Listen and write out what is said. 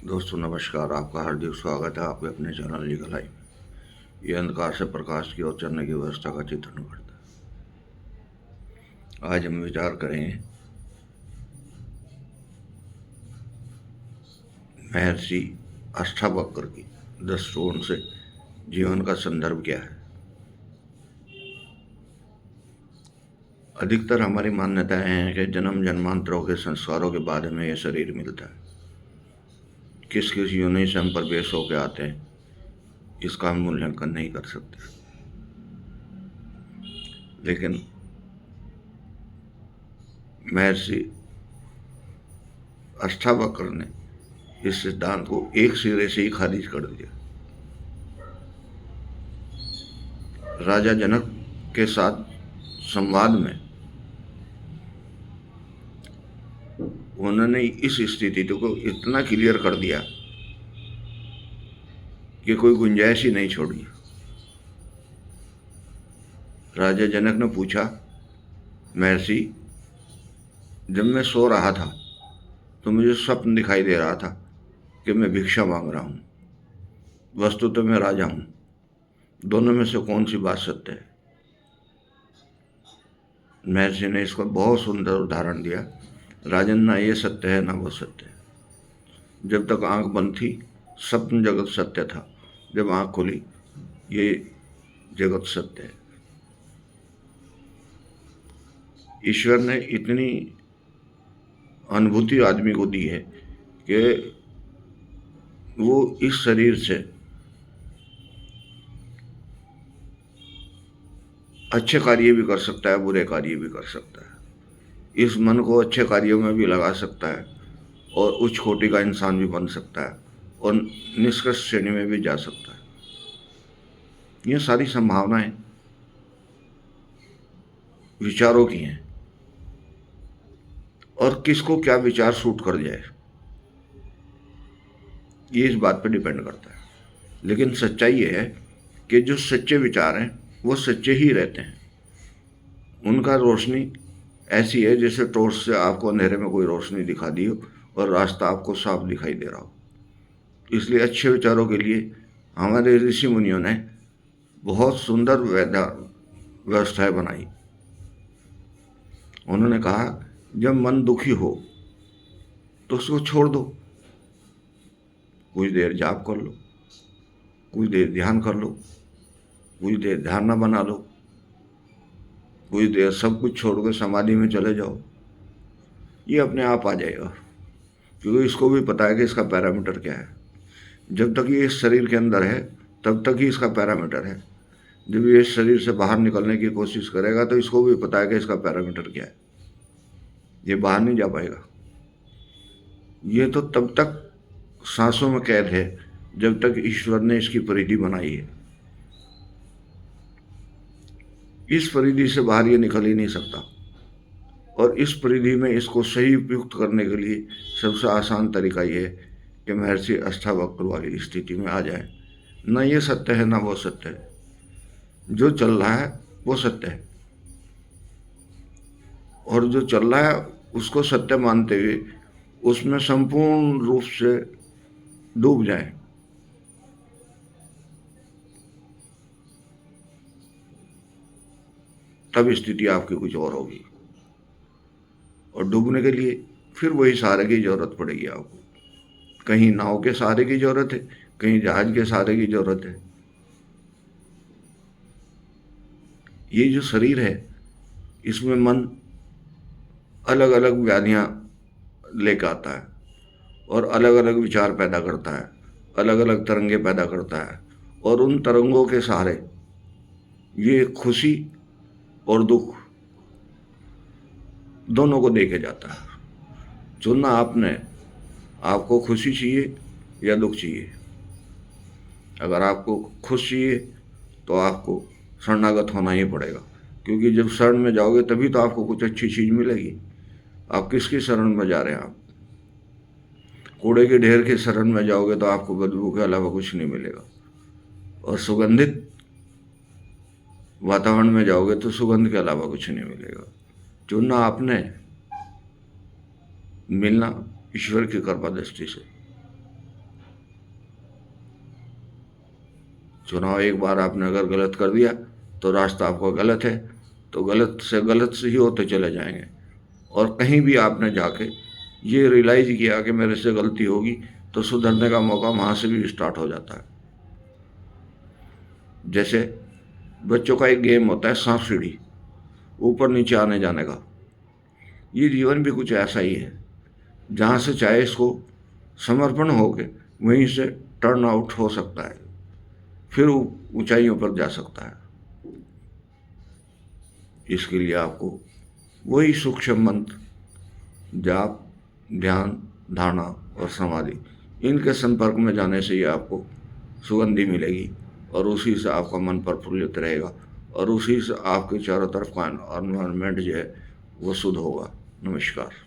दोस्तों नमस्कार। आपका हार्दिक स्वागत है आपके अपने चैनल लीगल लाइफ में। ये अंधकार से प्रकाश की ओर चलने की व्यवस्था का चित्रण करता है। आज हम विचार करेंगे महर्षि अष्टावक्र की दृष्टिकोण से जीवन का संदर्भ क्या है। अधिकतर हमारी मान्यताएं हैं कि जन्म जन्मांतरों के संस्कारों के बारे में यह शरीर मिलता है। किस किस योनि से हम प्रवेश होकर आते हैं इसका हम मूल्यांकन नहीं कर सकते, लेकिन महर्षि अष्टावक्र ने इस सिद्धांत को एक सिरे से ही खारिज कर दिया। राजा जनक के साथ संवाद में उन्होंने इस स्थिति को इतना क्लियर कर दिया कि कोई गुंजाइश ही नहीं छोड़ी। राजा जनक ने पूछा, महर्षि, जब मैं सो रहा था तो मुझे स्वप्न दिखाई दे रहा था कि मैं भिक्षा मांग रहा हूँ। वस्तु तो मैं राजा हूँ, दोनों में से कौन सी बात सत्य है। महर्षि ने इसको बहुत सुंदर उदाहरण दिया। राजन, ना ये सत्य है ना वो सत्य है। जब तक आंख बंद थी स्वप्न जगत सत्य था, जब आंख खुली ये जगत सत्य है। ईश्वर ने इतनी अनुभूति आदमी को दी है कि वो इस शरीर से अच्छे कार्य भी कर सकता है, बुरे कार्य भी कर सकता है। इस मन को अच्छे कार्यों में भी लगा सकता है और उच्च कोटि का इंसान भी बन सकता है और निष्कृष्ट श्रेणी में भी जा सकता है। ये सारी संभावनाएं विचारों की हैं और किसको क्या विचार सूट कर जाए ये इस बात पर डिपेंड करता है। लेकिन सच्चाई ये है कि जो सच्चे विचार हैं वो सच्चे ही रहते हैं। उनका रोशनी ऐसी है जैसे टॉर्च से आपको अंधेरे में कोई रोशनी दिखा दी हो और रास्ता आपको साफ दिखाई दे रहा हो। इसलिए अच्छे विचारों के लिए हमारे ऋषि मुनियों ने बहुत सुंदर व्यवस्थाएं बनाई। उन्होंने कहा, जब मन दुखी हो तो उसको छोड़ दो, कुछ देर जाप कर लो, कुछ देर ध्यान कर लो, कुछ देर ध्यान न बना लो, कुछ देर सब कुछ छोड़कर समाधि में चले जाओ। ये अपने आप आ जाएगा, क्योंकि इसको भी पता है कि इसका पैरामीटर क्या है। जब तक ये इस शरीर के अंदर है तब तक ही इसका पैरामीटर है। जब ये इस शरीर से बाहर निकलने की कोशिश करेगा तो इसको भी पता है कि इसका पैरामीटर क्या है, ये बाहर नहीं जा पाएगा। ये तो तब तक सांसों में कैद है जब तक ईश्वर ने इसकी परिधि बनाई है। इस परिधि से बाहर ये निकल ही नहीं सकता। और इस परिधि में इसको सही उपयुक्त करने के लिए सबसे आसान तरीका ये है कि महर्षि अष्टावक्र वाली स्थिति में आ जाए। न ये सत्य है ना वो सत्य है, जो चल रहा है वो सत्य है और जो चल रहा है उसको सत्य मानते हुए उसमें संपूर्ण रूप से डूब जाए। तब स्थिति आपकी कुछ और होगी और डूबने के लिए फिर वही सहारे की जरूरत पड़ेगी आपको। कहीं नाव के सहारे की जरूरत है, कहीं जहाज के सहारे की जरूरत है। ये जो शरीर है इसमें मन अलग अलग व्याधियां लेकर आता है और अलग अलग विचार पैदा करता है, अलग अलग तरंगे पैदा करता है और उन तरंगों के सहारे ये खुशी और दुख दोनों को देके जाता है। चुनना आपने, आपको खुशी चाहिए या दुख चाहिए। अगर आपको खुश चाहिए तो आपको शरणागत होना ही पड़ेगा, क्योंकि जब शरण में जाओगे तभी तो आपको कुछ अच्छी चीज़ मिलेगी। आप किसकी शरण में जा रहे हैं? आप कूड़े के ढेर के शरण में जाओगे तो आपको बदबू के अलावा कुछ नहीं मिलेगा। और सुगंधित वातावरण में जाओगे तो सुगंध के अलावा कुछ नहीं मिलेगा। चुनना आपने, मिलना ईश्वर की कृपा दृष्टि से। चुनाव एक बार आपने अगर गलत कर दिया तो रास्ता आपका गलत है, तो गलत से ही होते चले जाएंगे। और कहीं भी आपने जाके ये रियलाइज़ किया कि मेरे से गलती होगी तो सुधरने का मौका वहाँ से भी स्टार्ट हो जाता है। जैसे बच्चों का एक गेम होता है सांप सीढ़ी, ऊपर नीचे आने जाने का। ये जीवन भी कुछ ऐसा ही है, जहाँ से चाहे इसको समर्पण होके वहीं से टर्न आउट हो सकता है, फिर ऊंचाइयों पर जा सकता है। इसके लिए आपको वही सूक्ष्म मंत्र, जाप, ध्यान, धारणा और समाधि, इनके संपर्क में जाने से ही आपको सुगंधि मिलेगी और उसी से आपका मन प्रफुल्लित रहेगा और उसी से आपके चारों तरफ का एनवायरनमेंट जो है वो शुद्ध होगा। नमस्कार।